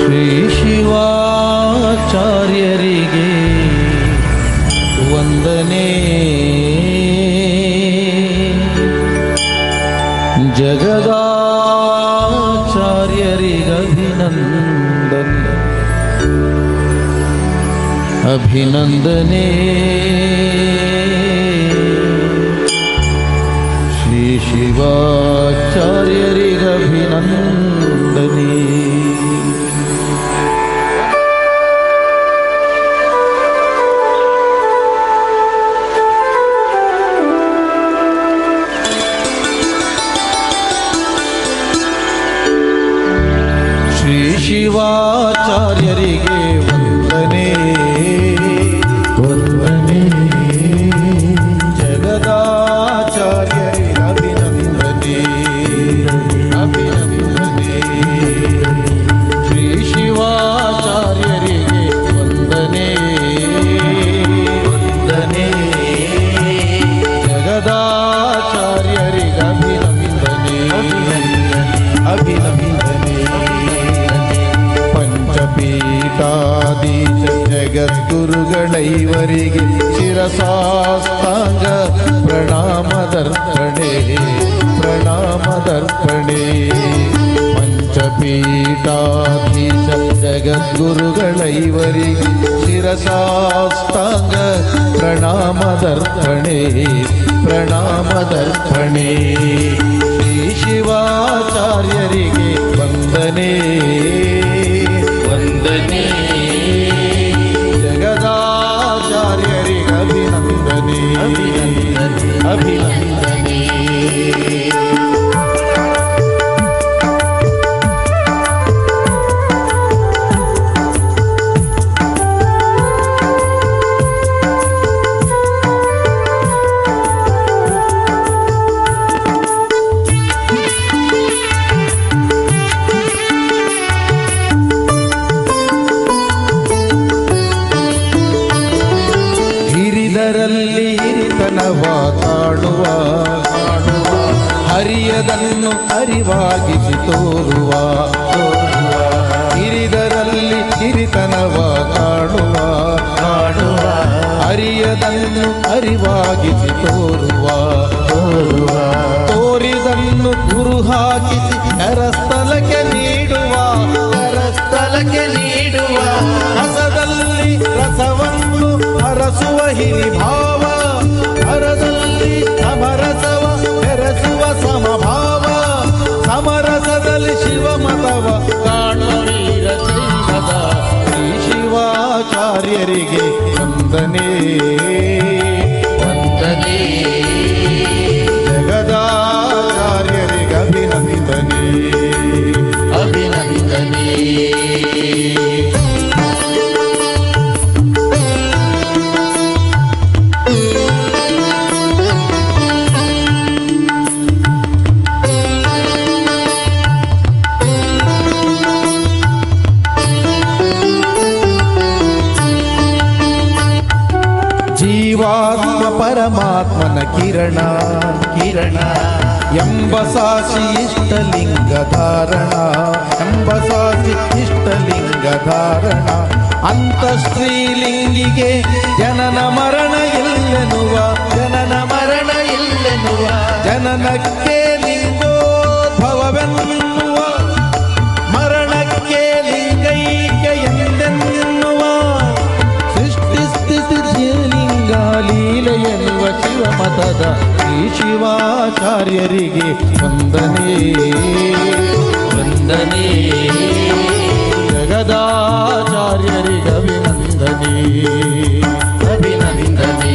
ಶ್ರೀ ಶಿವಾಚಾರ್ಯರಿಗೆ ವಂದನೆ. ಜಗದಾಚಾರ್ಯರಿಗಭಿನಂದನೆ ಅಭಿನಂದನೆ. ಶ್ರೀ ಶಿವಾಚಾರ್ಯರಿಗಭಿನಂದನೆ. ಶ್ರೀ ಶಿವಾಚಾರ್ಯರಿಗೆ ವಂದನೆ ವಂದನೆ. ಜಗದಾಚಾರ್ಯರಿಗೆ ಅಭಿನಂದನೆ ಅಭಿನಂದನೆ. ಶ್ರೀ ಶಿವಾಚಾರ್ಯರಿಗೆ ವಂದನೆ ವಂದನೆ. ಜಗದಾಚಾರ್ಯರಿಗೆ ಅಭಿನಂದನೆ ಅಭಿನಂದನೆ. ಪಂಚಪೀಠಾಧೀಶ ಜಗದ್ಗುರುಗಳೈವರಿಗೆ ಶಿರಸಾಷ್ಟಾಂಗ ಪ್ರಣಾಮದರ್ಪಣೆ ಪ್ರಣಾಮದರ್ಪಣೆ. ಪಂಚಪೀಠಾಧೀಶ ಜಗದ್ಗುರುಗಳೈವರಿಗೆ ಶಿರಸಾಷ್ಟಾಂಗ ಪ್ರಣಾಮದರ್ಪಣೆ ಪ್ರಣಾಮದರ್ಪಣೆ. ಶ್ರೀ ಶಿವಾಚಾರ್ಯರಿಗೆ ವಂದನೆ ವಂದನೆ. ಜಗದಾಚಾರ್ಯರಿಗೆ ಅಭಿನಂದನೆ ಅಭಿನಂದನೆ. ಹಿರಿದರಲ್ಲಿ ಹಿರಿತನವ ಕಾಣುವ ಹರಿಯದನ್ನು ಅರಿವಾಗಿಸಿ ತೋರುವ. ಹಿರಿದರಲ್ಲಿ ಹಿರಿತನವ ಕಾಣುವ ಹರಿಯದನ್ನು ಅರಿವಾಗಿಸಿ ತೋರುವ. ತೋರಿದನ್ನು ಗುರು ಹಾಕಿಸಿ ಕರಸ್ಥಲಕ್ಕೆ ನೀಡುವ ಕರಸ್ಥಲಕ್ಕೆ ನೀಡುವ. ರಸದಲ್ಲಿ ರಸವನ್ನು ಹರಸುವ ಹಿರಿಭಾವ ಹರದಲ್ಲಿ ಸಮರಸವ ಬೆರೆಸುವ ಸಮಭಾವ. ಸಮರಸದಲ್ಲಿ ಶಿವಮತವ ಕಾಣುವ ವೀರ ಶೈವದ. ಶ್ರೀ ಶಿವಾಚಾರ್ಯರಿಗೆ ವಂದನೆ ವಂದನೆ. ಜಗದಾಚಾರ್ಯರಿಗೆ ಅಭಿನಂದನೆ ಅಭಿನಂದನೆ. ಜೀವಾತ್ಮ ಪರಮಾತ್ಮನ ಕಿರಣ ಕಿರಣ ಎಂಬ ಸಾಕ್ಷಿ ಇಷ್ಟಲಿಂಗ ಧಾರಣ ಎಂಬ ಸಾಕ್ಷಿ ಇಷ್ಟಲಿಂಗ ಧಾರಣ. ಅಂತ ಶ್ರೀಲಿಂಗಿಗೆ ಜನನ ಮರಣ ಇಲ್ಲೆನ್ನುವ ಜನನ ಮರಣ ಇಲ್ಲೆನ್ನುವ. ಜನನಕ್ಕೆ ಲಿಂಗೋದ್ಭವವೆನ್ನುವ ಮರಣಕ್ಕೆ ಲಿಂಗೈಕ್ಯ ಎಂದೆನ್ನುವ. ಸೃಷ್ಟಿ ಸ್ಥಿತಿ ಲಿಂಗ ಲೀಲೆ ಎನ್ನುವ ಶಿವಮತದ. ಶ್ರೀ ಶಿವಾಚಾರ್ಯರಿಗೆ ವಂದನೆ ವಂದನೆ. ಜಗದಾಚಾರ್ಯರಿಗೆ ಅಭಿನಂದನೆ ಅಭಿನಂದನೆ.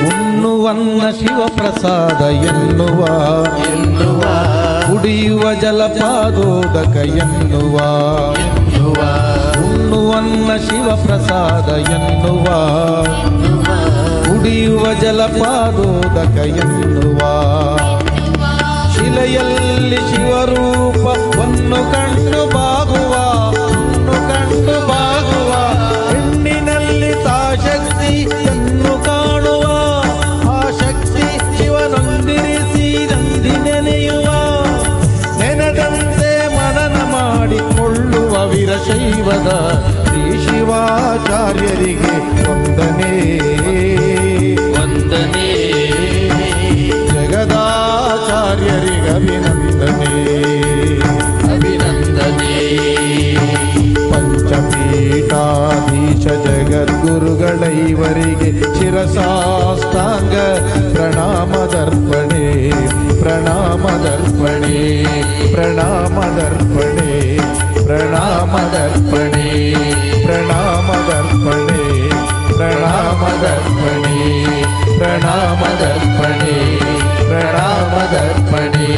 ಉಣ್ಣುವನ್ನ ಶಿವಪ್ರಸಾದ ಎನ್ನುವ ಕುಡಿಯುವ ಜಲಪಾದೋದಕ ಎನ್ನುವ. ಉಣ್ಣುವನ್ನ ಶಿವಪ್ರಸಾದ ಎನ್ನುವ ಕುಡಿಯುವ ಜಲಪಾದೋದಕ ಎನ್ನುವ. ಶಿಲೆಯ ಜೊತೆಯಲ್ಲಿ ಶಿವರೂಪವನ್ನು ಕಂಡು ಬಾಗುವ ಹೆಣ್ಣಿನಲ್ಲಿ ತಾ ಶಕ್ತಿಯನ್ನು ಕಾಣುವ ಆ ಶಕ್ತಿ ಶಿವನೊಂದಿರಿಸಿ ನಂದಿ ನೆನೆಯುವ ನೆನೆದಂತೆ ಮನನ ಮಾಡಿಕೊಳ್ಳುವ ವೀರಶೈವದ ಶ್ರೀ ಶಿವಾಚಾರ್ಯರಿಗೆ ವಂದನೆ ವಂದನೆ ಜಗದಾಚಾರ್ಯರಿಗೆ ಅಭಿನಂದನೆ ಅಭಿನಂದನೆ ಪಂಚಪೀಠಾಧೀಶ ಜಗದ್ಗುರುಗಳೈವರಿಗೆ ಶಿರಸಾಷ್ಟಾಂಗ ಪ್ರಣಾಮದರ್ಪಣೆ ಪ್ರಣಾಮದರ್ಪಣೆ ಪ್ರಣಾಮದರ್ಪಣೆ ಪ್ರಣಾಮದರ್ಪಣೆ ಪ್ರಣಾಮದರ್ಪಣೆ ಪ್ರಣಾಮದರ್ಪಣೆ ಪ್ರಣಾಮದರ್ಪಣೆ ಪ್ರಣಾಮದರ್ಪಣೆ